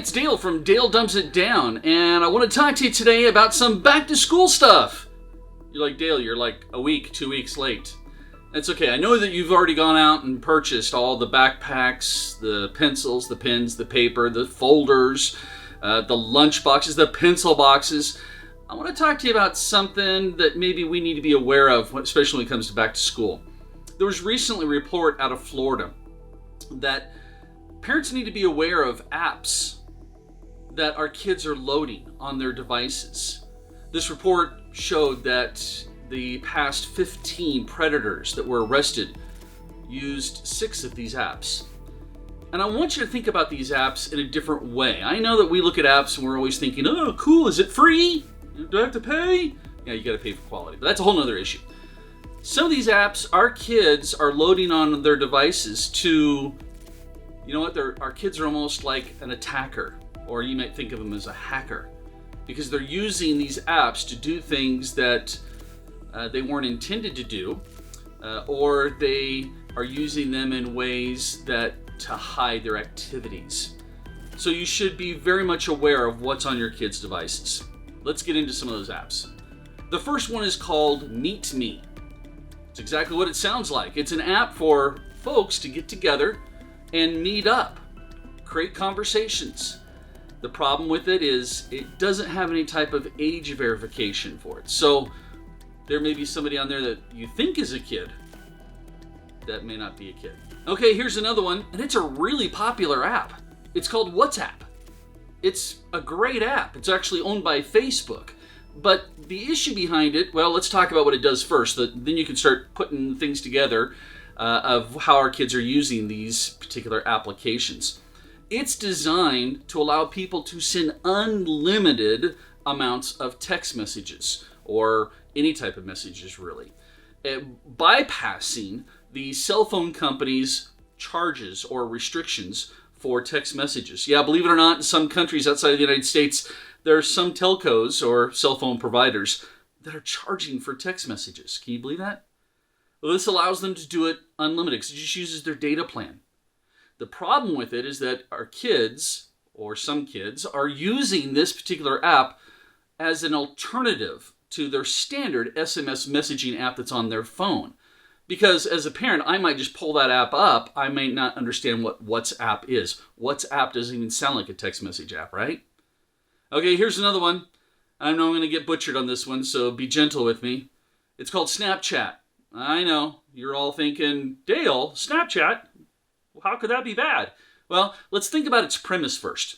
it's Dale from Dale Dumps It Down, and I want to talk to you today about some back-to-school stuff. You're like, Dale, you're like a week, 2 weeks late. That's okay. I know that you've already gone out and purchased all the backpacks, the pencils, the pens, the paper, the folders, the lunch boxes, the pencil boxes. I want to talk to you about something that maybe we need to be aware of, especially when it comes to back to school. There was recently a report out of Florida that parents need to be aware of apps that our kids are loading on their devices. This report showed that the past 15 predators that were arrested used 6 of these apps. And I want you to think about these apps in a different way. I know that we look at apps and we're always thinking, oh, cool, is it free? Do I have to pay? Yeah, you gotta pay for quality, but that's a whole nother issue. Some of these apps, our kids are loading on their devices to, you know what, our kids are almost like an attacker, or you might think of them as a hacker, because they're using these apps to do things that they weren't intended to do, or they are using them in ways that to hide their activities. So you should be very much aware of what's on your kids' devices. Let's get into some of those apps. The first one is called Meet Me. It's exactly what it sounds like. It's an app for folks to get together and meet up, create conversations. The problem with it is it doesn't have any type of age verification for it. So there may be somebody on there that you think is a kid that may not be a kid. Okay, here's another one, and it's a really popular app. It's called WhatsApp. It's a great app. It's actually owned by Facebook. But the issue behind it, well, let's talk about what it does first. Then you can start putting things together of how our kids are using these particular applications. It's designed to allow people to send unlimited amounts of text messages, or any type of messages really, bypassing the cell phone companies' charges or restrictions for text messages. Yeah, believe it or not, in some countries outside of the United States, there are some telcos or cell phone providers that are charging for text messages. Can you believe that? Well, this allows them to do it unlimited because it just uses their data plan. The problem with it is that our kids, or some kids, are using this particular app as an alternative to their standard SMS messaging app that's on their phone. Because as a parent, I might just pull that app up. I may not understand what WhatsApp is. WhatsApp doesn't even sound like a text message app, right? Okay, here's another one. I know I'm going to get butchered on this one, so be gentle with me. It's called Snapchat. I know, you're all thinking, Dale, Snapchat? How could that be bad? Well, let's think about its premise first.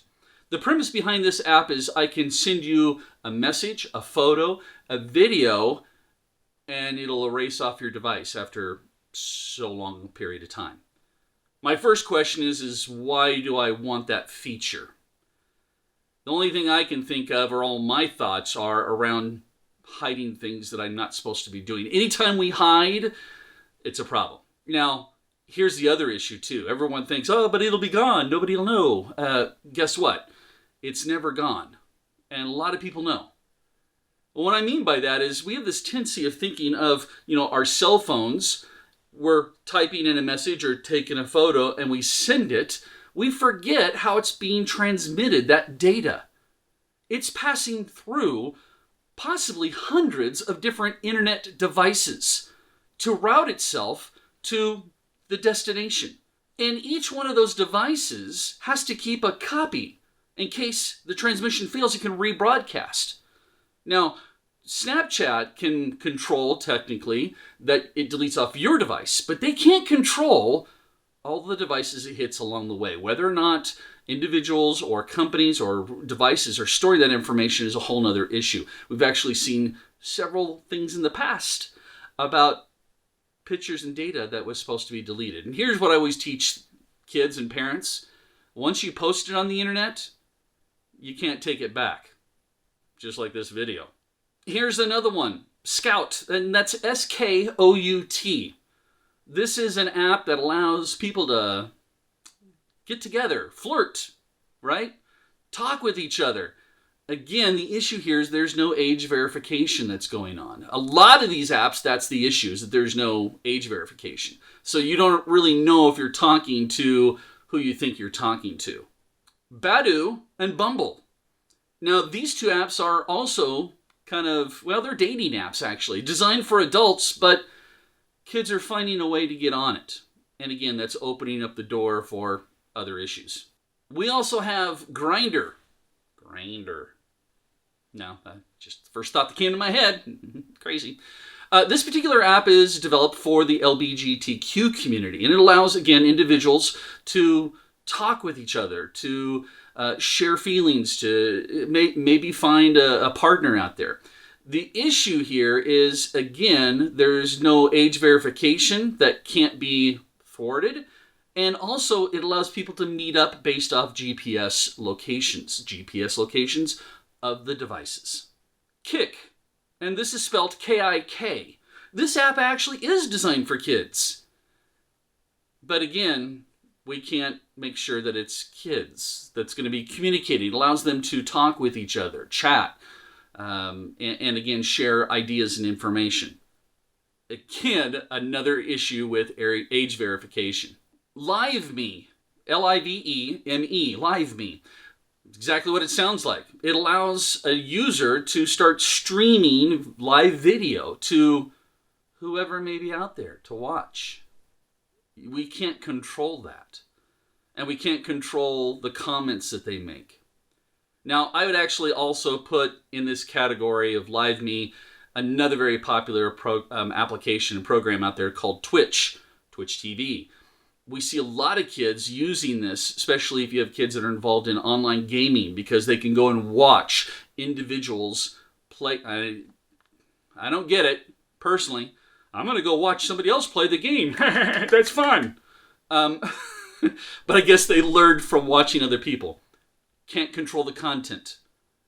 The premise behind this app is I can send you a message, a photo, a video, and it'll erase off your device after so long a period of time. My first question is why do I want that feature? The only thing I can think of, or all my thoughts, are around hiding things that I'm not supposed to be doing. Anytime we hide, it's a problem. Now, here's the other issue too. Everyone thinks, oh, but it'll be gone. Nobody will know. Guess what? It's never gone. And a lot of people know. Well, what I mean by that is we have this tendency of thinking of, our cell phones. We're typing in a message or taking a photo and we send it. We forget how it's being transmitted, that data. It's passing through possibly hundreds of different internet devices to route itself to the destination. And each one of those devices has to keep a copy in case the transmission fails. It can rebroadcast. Now, Snapchat can control, technically, that it deletes off your device, but they can't control all the devices it hits along the way. Whether or not individuals or companies or devices are storing that information is a whole other issue. We've actually seen several things in the past about pictures and data that was supposed to be deleted. And here's what I always teach kids and parents. Once you post it on the internet, you can't take it back. Just like this video. Here's another one, Scout, and that's Skout. This is an app that allows people to get together, flirt, right? Talk with each other. Again, the issue here is there's no age verification that's going on. A lot of these apps, that's the issue, is that there's no age verification. So you don't really know if you're talking to who you think you're talking to. Badoo and Bumble. Now, these two apps are also they're dating apps actually, designed for adults, but kids are finding a way to get on it. And again, that's opening up the door for other issues. We also have Grindr. Grindr. No, just the first thought that came to my head. Crazy. This particular app is developed for the LGBTQ community, and it allows, again, individuals to talk with each other, to share feelings, to maybe find a partner out there. The issue here is, again, there's no age verification that can't be thwarted, and also it allows people to meet up based off GPS locations of the devices. Kik, and this is spelled K-I-K. This app actually is designed for kids. But again, we can't make sure that it's kids that's going to be communicating. It allows them to talk with each other, chat, and again, share ideas and information. Again, another issue with age verification. LiveMe, L-I-V-E-M-E, LiveMe. Exactly what it sounds like. It allows a user to start streaming live video to whoever may be out there to watch. We can't control that. And we can't control the comments that they make. Now, I would actually also put in this category of LiveMe another very popular application and program out there called Twitch TV. We see a lot of kids using this, especially if you have kids that are involved in online gaming, because they can go and watch individuals play. I don't get it, personally. I'm going to go watch somebody else play the game. That's fun. But I guess they learned from watching other people. Can't control the content.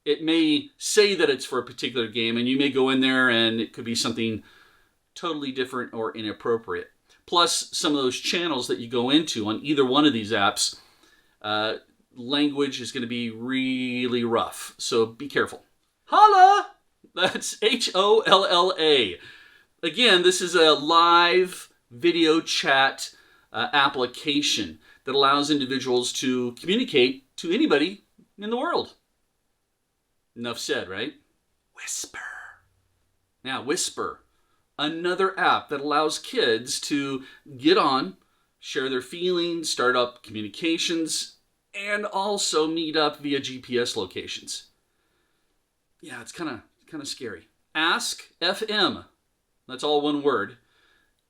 It may say that it's for a particular game, and you may go in there and it could be something totally different or inappropriate. Plus, some of those channels that you go into on either one of these apps, language is going to be really rough. So be careful. Holla! That's Holla. Again, this is a live video chat application that allows individuals to communicate to anybody in the world. Enough said, right? Whisper. Now, Whisper. Another app that allows kids to get on, share their feelings, start up communications, and also meet up via GPS locations. Yeah, it's kind of scary. Ask FM. That's all one word.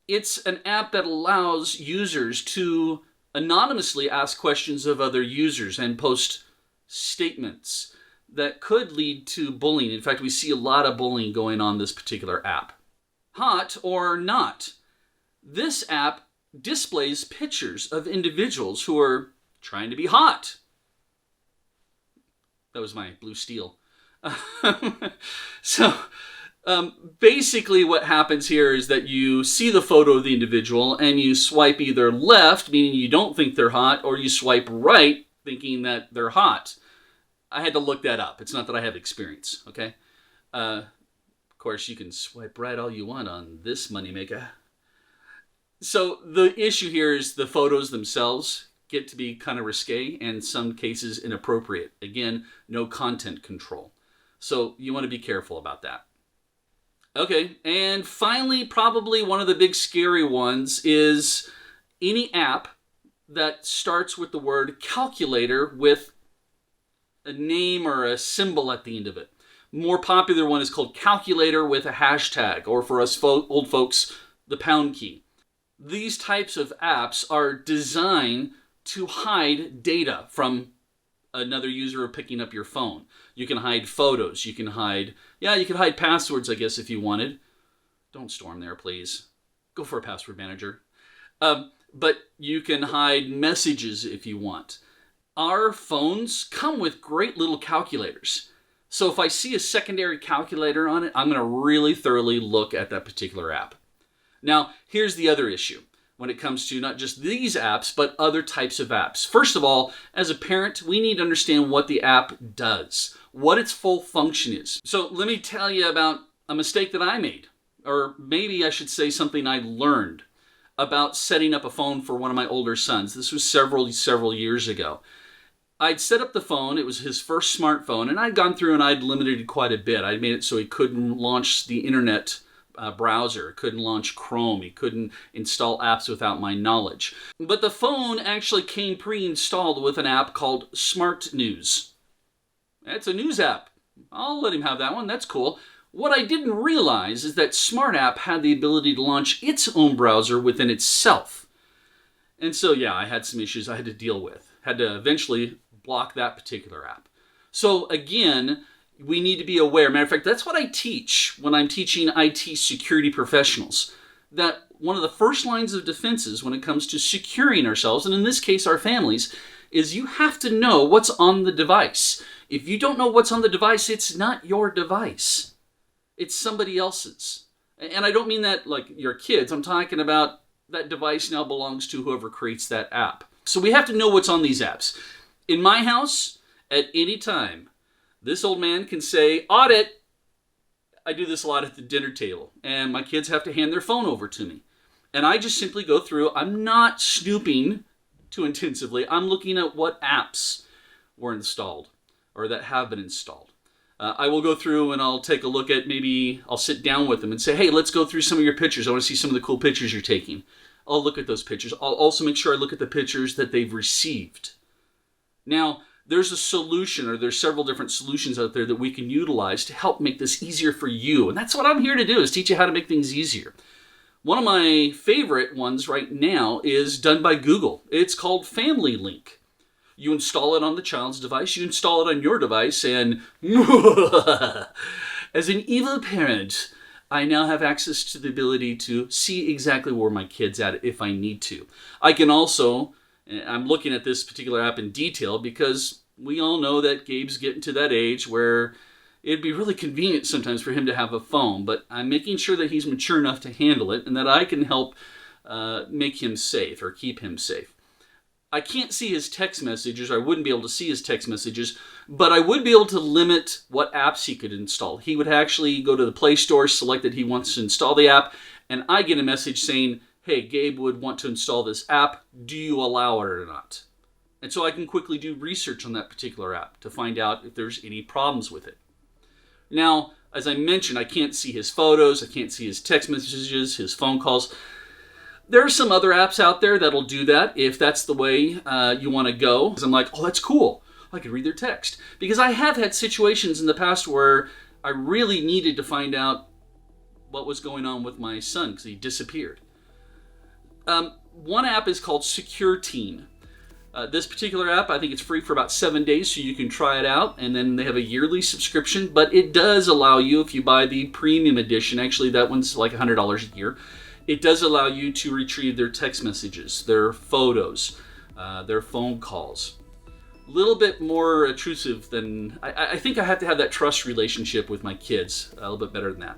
It's an app that allows users to anonymously ask questions of other users and post statements that could lead to bullying. In fact, we see a lot of bullying going on this particular app. Hot or Not. This app displays pictures of individuals who are trying to be hot. That was my blue steel. Basically what happens here is that you see the photo of the individual and you swipe either left, meaning you don't think they're hot, or you swipe right, thinking that they're hot. I had to look that up. It's not that I have experience, okay? Of course, you can swipe right all you want on this moneymaker. So the issue here is the photos themselves get to be kind of risque and in some cases inappropriate. Again, no content control. So you want to be careful about that. Okay, and finally, probably one of the big scary ones is any app that starts with the word calculator with a name or a symbol at the end of it. More popular one is called calculator with a hashtag, or for us old folks, the pound key. These types of apps are designed to hide data from another user picking up your phone. You can hide photos. You can hide passwords, I guess, if you wanted. Don't storm there, please. Go for a password manager. But you can hide messages if you want. Our phones come with great little calculators. So if I see a secondary calculator on it, I'm going to really thoroughly look at that particular app. Now, here's the other issue when it comes to not just these apps, but other types of apps. First of all, as a parent, we need to understand what the app does, what its full function is. So let me tell you about a mistake that I made, or maybe I should say something I learned about setting up a phone for one of my older sons. This was several years ago. I'd set up the phone. It was his first smartphone, and I'd gone through and I'd limited it quite a bit. I'd made it so he couldn't launch the internet browser, couldn't launch Chrome, he couldn't install apps without my knowledge. But the phone actually came pre-installed with an app called Smart News. It's a news app. I'll let him have that one. That's cool. What I didn't realize is that Smart App had the ability to launch its own browser within itself. And so, yeah, I had some issues I had to deal with. Had to eventually block that particular app. So, again, we need to be aware. Matter of fact, that's what I teach when I'm teaching IT security professionals. That one of the first lines of defenses when it comes to securing ourselves, and in this case our families, is you have to know what's on the device. If you don't know what's on the device, it's not your device. It's somebody else's. And I don't mean that like your kids. I'm talking about that device now belongs to whoever creates that app. So we have to know what's on these apps. In my house, at any time, this old man can say, audit. I do this a lot at the dinner table, and my kids have to hand their phone over to me. And I just simply go through. I'm not snooping too intensively. I'm looking at what apps were installed or that have been installed. I will go through and I'll take a look at, maybe I'll sit down with them and say, hey, let's go through some of your pictures. I want to see some of the cool pictures you're taking. I'll look at those pictures. I'll also make sure I look at the pictures that they've received. Now, there's a solution, or there's several different solutions out there that we can utilize to help make this easier for you. And that's what I'm here to do, is teach you how to make things easier. One of my favorite ones right now is done by Google. It's called Family Link. You install it on the child's device, you install it on your device, and as an evil parent, I now have access to the ability to see exactly where my kid's at if I need to. I can also, I'm looking at this particular app in detail because we all know that Gabe's getting to that age where it'd be really convenient sometimes for him to have a phone, but I'm making sure that he's mature enough to handle it and that I can help make him safe or keep him safe. I can't see his text messages, or I wouldn't be able to see his text messages, but I would be able to limit what apps he could install. He would actually go to the Play Store, select that he wants to install the app, and I get a message saying, hey, Gabe would want to install this app. Do you allow it or not? And so I can quickly do research on that particular app to find out if there's any problems with it. Now, as I mentioned, I can't see his photos, I can't see his text messages, his phone calls. There are some other apps out there that'll do that if that's the way you want to go. Because I'm like, oh, that's cool. I can read their text. Because I have had situations in the past where I really needed to find out what was going on with my son because he disappeared. One app is called Secure Teen. This particular app, I think it's free for about 7 days, so you can try it out, and then they have a yearly subscription, but it does allow you, if you buy the premium edition, actually that one's like $100 a year, it does allow you to retrieve their text messages, their photos, their phone calls. A little bit more intrusive than, I think I have to have that trust relationship with my kids, a little bit better than that.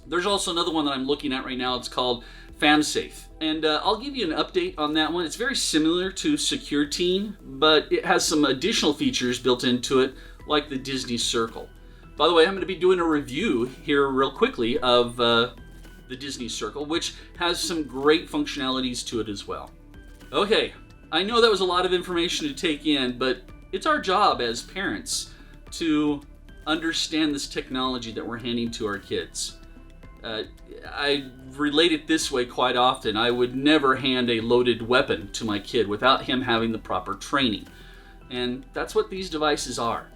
There's also another one that I'm looking at right now, it's called FamSafe. And I'll give you an update on that one. It's very similar to Secure Teen, but it has some additional features built into it, like the Disney Circle. By the way, I'm going to be doing a review here real quickly of the Disney Circle, which has some great functionalities to it as well. Okay, I know that was a lot of information to take in, but it's our job as parents to understand this technology that we're handing to our kids. I relate it this way quite often. I would never hand a loaded weapon to my kid without him having the proper training. And that's what these devices are,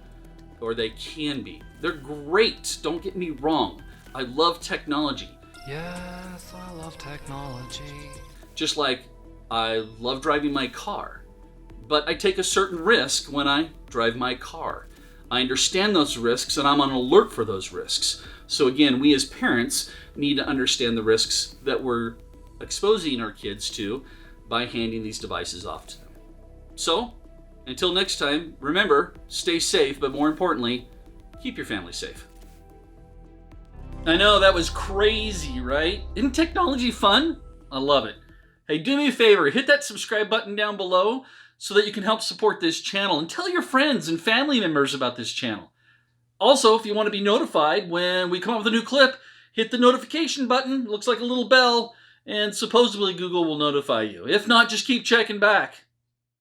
or they can be. They're great, don't get me wrong. I love technology. Yes, I love technology. Just like I love driving my car. But I take a certain risk when I drive my car. I understand those risks and I'm on alert for those risks. So again, we as parents need to understand the risks that we're exposing our kids to by handing these devices off to them. So, until next time, remember, stay safe, but more importantly, keep your family safe. I know, that was crazy, right? Isn't technology fun? I love it. Hey, do me a favor, hit that subscribe button down below so that you can help support this channel, and tell your friends and family members about this channel. Also, if you want to be notified when we come up with a new clip, hit the notification button. It looks like a little bell, and supposedly Google will notify you. If not, just keep checking back.